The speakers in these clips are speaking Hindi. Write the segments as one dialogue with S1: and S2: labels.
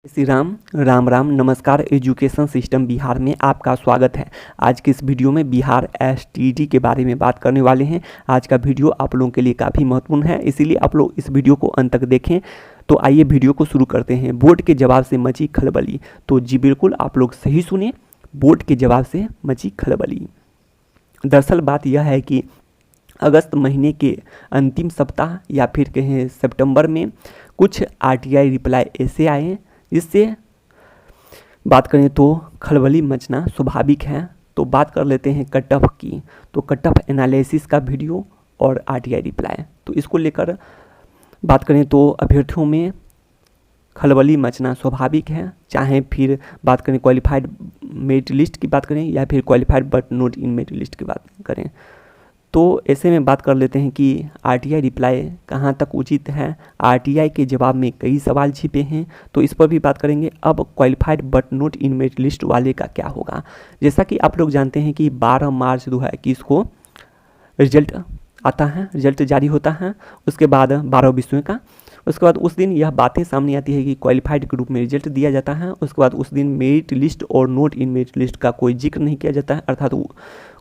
S1: श्री राम राम राम। नमस्कार। एजुकेशन सिस्टम बिहार में आपका स्वागत है। आज के इस वीडियो में बिहार एसटीडी के बारे में बात करने वाले हैं। आज का वीडियो आप लोगों के लिए काफ़ी महत्वपूर्ण है, इसीलिए आप लोग इस वीडियो को अंत तक देखें। तो आइए वीडियो को शुरू करते हैं। बोर्ड के जवाब से मची खलबली। तो जी बिल्कुल आप लोग सही सुने, बोर्ड के जवाब से मची खलबली। दरअसल बात यह है कि अगस्त महीने के अंतिम सप्ताह या फिर कहें सितंबर में कुछ आरटीआई रिप्लाई ऐसे आए हैं जिससे बात करें तो खलबली मचना स्वाभाविक है। तो बात कर लेते हैं कट ऑफ की। तो कट ऑफ एनालिसिस का वीडियो और आरटीआई रिप्लाई, तो इसको लेकर बात करें तो अभ्यर्थियों में खलबली मचना स्वाभाविक है। चाहे फिर बात करें क्वालिफाइड मेरिट लिस्ट की बात करें या फिर qualified but not in merit list की बात करें। तो ऐसे में बात कर लेते हैं कि आरटीआई रिप्लाई कहाँ तक उचित है। आरटीआई के जवाब में कई सवाल छिपे हैं, तो इस पर भी बात करेंगे। अब qualified but not in merit list वाले का क्या होगा। जैसा कि आप लोग जानते हैं कि 12 मार्च 2021 को रिजल्ट आता है, रिजल्ट जारी होता है। उसके बाद 12 विषयों का, उसके बाद उस दिन यह बातें सामने आती है कि क्वालिफाइड के रूप में रिजल्ट दिया जाता है। उसके बाद उस दिन मेरिट लिस्ट और नॉट इन मेरिट लिस्ट का कोई जिक्र नहीं किया जाता है, अर्थात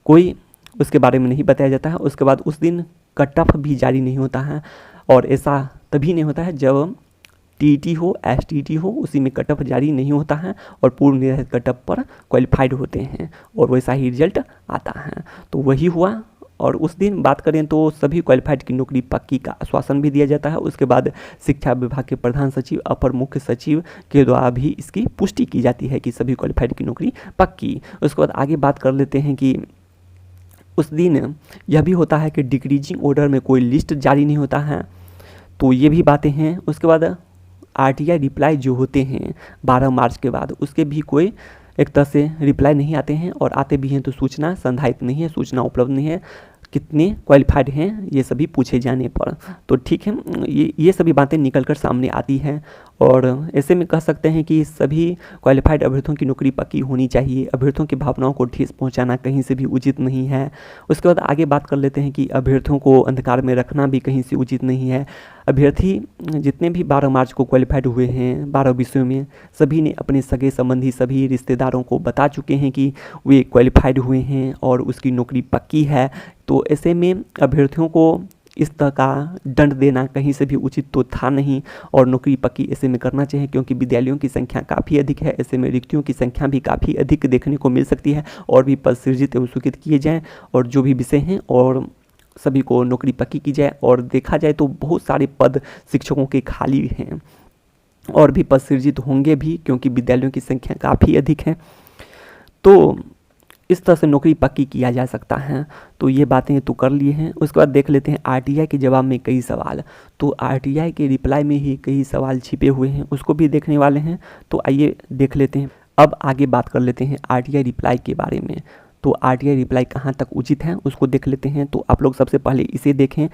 S1: कोई उसके बारे में नहीं बताया जाता है। उसके बाद उस दिन कट ऑफ भी जारी नहीं होता है, और ऐसा तभी नहीं होता है जब टीईटी हो, एसटीटी हो, उसी में कट ऑफ जारी नहीं होता है और पूर्व निर्धारित कट ऑफ पर क्वालिफाइड होते हैं और वैसा ही रिजल्ट आता है। तो वही हुआ, और उस दिन बात करें तो सभी क्वालिफाइड की नौकरी पक्की का आश्वासन भी दिया जाता है। उसके बाद शिक्षा विभाग के प्रधान सचिव, अपर मुख्य सचिव के द्वारा भी इसकी पुष्टि की जाती है कि सभी क्वालिफाइड की नौकरी पक्की। उसके बाद आगे बात कर लेते हैं कि उस दिन यह भी होता है कि डिक्रीजिंग ऑर्डर में कोई लिस्ट जारी नहीं होता है, तो ये भी बातें हैं। उसके बाद आरटीआई रिप्लाई जो होते हैं 12 मार्च के बाद, उसके भी कोई एक तरह से रिप्लाई नहीं आते हैं, और आते भी हैं तो सूचना संधारित नहीं है, सूचना उपलब्ध नहीं है कितने क्वालिफाइड हैं ये सभी पूछे जाने पर। तो ठीक है, ये सभी बातें निकल कर सामने आती हैं, और ऐसे में कह सकते हैं कि सभी क्वालिफाइड अभ्यर्थियों की नौकरी पक्की होनी चाहिए। अभ्यर्थियों की भावनाओं को ठेस पहुंचाना कहीं से भी उचित नहीं है। उसके बाद आगे बात कर लेते हैं कि अभ्यर्थियों को अंधकार में रखना भी कहीं से उचित नहीं है। अभ्यर्थी जितने भी 12 मार्च को क्वालिफाइड हुए हैं 12 विषयों में, सभी ने अपने सगे संबंधी सभी रिश्तेदारों को बता चुके हैं कि वे क्वालिफाइड हुए हैं और उसकी नौकरी पक्की है। तो ऐसे में अभ्यर्थियों को इस तरह का दंड देना कहीं से भी उचित तो था नहीं, और नौकरी पक्की ऐसे में करना चाहिए, क्योंकि विद्यालयों की संख्या काफ़ी अधिक है। ऐसे में रिक्तियों की संख्या भी काफ़ी अधिक देखने को मिल सकती है, और भी पद सृजित एवं स्वीकृत किए जाएँ, और जो भी विषय हैं और सभी को नौकरी पक्की की जाए। और देखा जाए तो बहुत सारे पद शिक्षकों के खाली हैं, और भी पद सृजित होंगे भी, क्योंकि विद्यालयों की संख्या काफ़ी अधिक है। तो इस तरह से नौकरी पक्की किया जा सकता है। तो ये बातें तो कर लिए हैं। उसके बाद देख लेते हैं आरटीआई के जवाब में कई सवाल। तो आरटीआई के रिप्लाई में ही कई सवाल छिपे हुए हैं, उसको भी देखने वाले हैं। तो आइए देख लेते हैं। अब आगे बात कर लेते हैं आरटीआई रिप्लाई के बारे में। तो आरटीआई रिप्लाई कहाँ तक उचित है उसको देख लेते हैं। तो आप लोग सबसे पहले इसे देखें,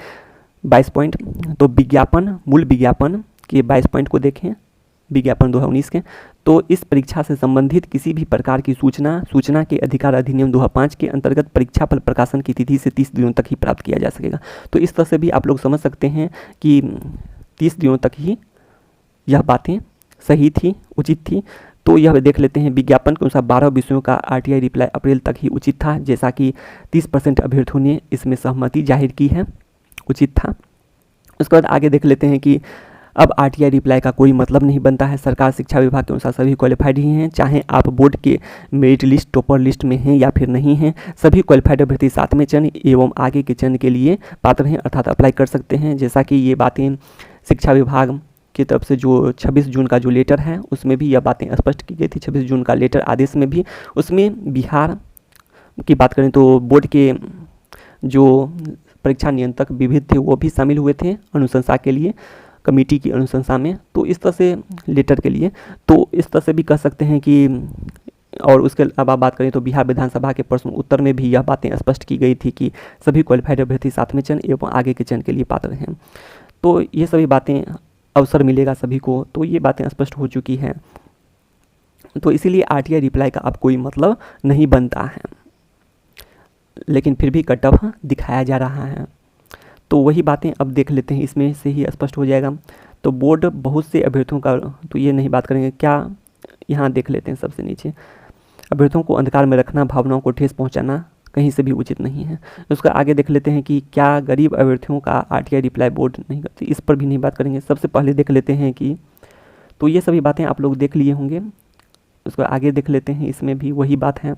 S1: 22 पॉइंट। तो विज्ञापन, मूल विज्ञापन के 22 पॉइंट को देखें, विज्ञापन 2019 के। तो इस परीक्षा से संबंधित किसी भी प्रकार की सूचना के अधिकार अधिनियम 2005 के अंतर्गत परीक्षा फल प्रकाशन की तिथि से 30 दिनों तक ही प्राप्त किया जा सकेगा। तो इस तरह से भी आप लोग समझ सकते हैं कि 30 दिनों तक ही यह बातें सही थी, उचित थी। तो यह देख लेते हैं विज्ञापन के अनुसार 12 विषयों का आरटीआई रिप्लाई अप्रैल तक ही उचित था, जैसा कि 30% अभ्यर्थियों ने इसमें सहमति जाहिर की है, उचित था। उसके बाद आगे देख लेते हैं कि अब आरटीआई रिप्लाई का कोई मतलब नहीं बनता है। सरकार शिक्षा विभाग के अनुसार सभी क्वालिफाइड ही हैं, चाहे आप बोर्ड के मेरिट लिस्ट टॉपर लिस्ट में हैं या फिर नहीं हैं। सभी क्वालिफाइड अभ्यर्थी 7वें चरण एवं आगे के चरण के लिए पात्र हैं, अर्थात अप्लाई कर सकते हैं। जैसा कि ये बातें शिक्षा विभाग की तरफ से जो 26 जून का जो लेटर है उसमें भी यह बातें स्पष्ट की गई थी। 26 जून का लेटर आदेश में भी, उसमें बिहार की बात करें तो बोर्ड के जो परीक्षा नियंत्रक विविध थे वो भी शामिल हुए थे अनुशंसा के लिए, कमेटी की अनुशंसा में। तो इस तरह से लेटर के लिए, तो इस तरह से भी कह सकते हैं कि, और उसके अलावा बात करें तो बिहार विधानसभा के प्रश्न उत्तर में भी यह बातें स्पष्ट की गई थी कि सभी क्वालिफाइड अभ्यर्थी 7वें चरण एवं आगे के चरण के लिए पात्र हैं। तो ये सभी बातें, अवसर मिलेगा सभी को, तो ये बातें स्पष्ट हो चुकी हैं। तो इसीलिए आरटीआई रिप्लाई का अब कोई मतलब नहीं बनता है, लेकिन फिर भी कट ऑफ दिखाया जा रहा है। तो वही बातें अब देख लेते हैं, इसमें से ही स्पष्ट हो जाएगा। तो बोर्ड बहुत से अभ्यर्थियों का, तो ये नहीं बात करेंगे। क्या, यहाँ देख लेते हैं सबसे नीचे, अभ्यर्थियों को अंधकार में रखना, भावनाओं को ठेस पहुंचाना कहीं से भी उचित नहीं है। उसका आगे देख लेते हैं कि क्या गरीब अभ्यर्थियों का आरटीआई रिप्लाई बोर्ड नहीं करती, इस पर भी नहीं बात करेंगे। सबसे पहले देख लेते हैं कि, तो ये सभी बातें आप लोग देख लिए होंगे। उसका आगे देख लेते हैं, इसमें भी वही बात है।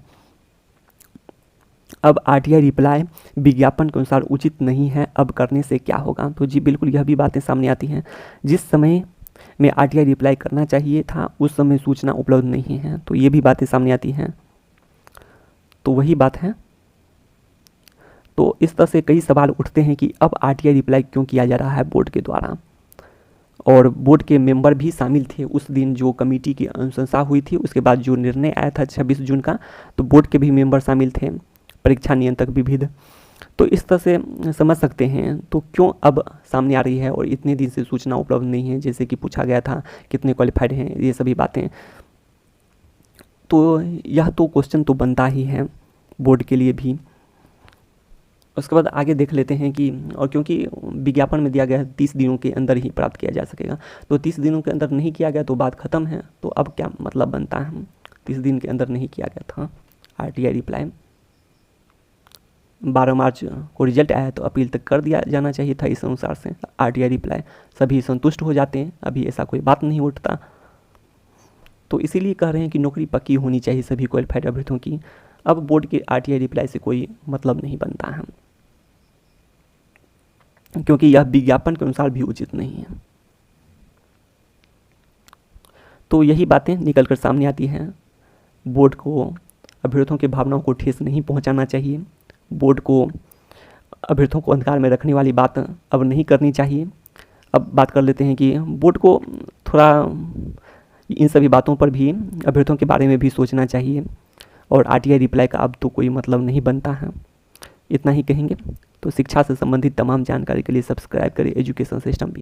S1: अब आरटीआई रिप्लाई विज्ञापन के अनुसार उचित नहीं है, अब करने से क्या होगा। तो जी बिल्कुल यह भी बातें सामने आती हैं। जिस समय में आरटीआई रिप्लाई करना चाहिए था उस समय सूचना उपलब्ध नहीं है, तो ये भी बातें सामने आती हैं। तो वही बात है। तो इस तरह से कई सवाल उठते हैं कि अब आरटीआई रिप्लाई क्यों किया जा रहा है बोर्ड के द्वारा, और बोर्ड के मेंबर भी शामिल थे उस दिन जो कमेटी की अनुशंसा हुई थी, उसके बाद जो निर्णय आया था 26 जून का, तो बोर्ड के भी मेंबर शामिल थे, परीक्षा नियंत्रक विविध। तो इस तरह से समझ सकते हैं तो क्यों अब सामने आ रही है और इतने दिन से सूचना उपलब्ध नहीं है, जैसे कि पूछा गया था कितने क्वालिफाइड हैं, ये सभी बातें। तो यह तो क्वेश्चन तो बनता ही है बोर्ड के लिए भी। उसके बाद आगे देख लेते हैं कि, और क्योंकि विज्ञापन में दिया गया है 30 दिनों के अंदर ही प्राप्त किया जा सकेगा, तो 30 दिनों के अंदर नहीं किया गया तो बात ख़त्म है। तो अब क्या मतलब बनता है, 30 दिन के अंदर नहीं किया गया था आरटीआई रिप्लाई, 12 मार्च को रिजल्ट आया तो अपील तक कर दिया जाना चाहिए था। इस अनुसार से आरटीआई रिप्लाई सभी संतुष्ट हो जाते हैं, अभी ऐसा कोई बात नहीं उठता। तो इसीलिए कह रहे हैं कि नौकरी पक्की होनी चाहिए सभी क्वालिफाइड अभ्यर्थियों की। अब बोर्ड के आरटीआई रिप्लाई से कोई मतलब नहीं बनता है, क्योंकि यह विज्ञापन के अनुसार भी उचित नहीं है। तो यही बातें निकल कर सामने आती हैं। बोर्ड को अभ्यर्थियों की भावनाओं को ठेस नहीं पहुंचाना चाहिए, बोर्ड को अभ्यर्थियों को अंधकार में रखने वाली बात अब नहीं करनी चाहिए। अब बात कर लेते हैं कि बोर्ड को थोड़ा इन सभी बातों पर भी, अभ्यर्थियों के बारे में भी सोचना चाहिए, और आरटीआई रिप्लाई का अब तो कोई मतलब नहीं बनता है। इतना ही कहेंगे। तो शिक्षा से संबंधित तमाम जानकारी के लिए सब्सक्राइब करें एजुकेशन सिस्टम भी।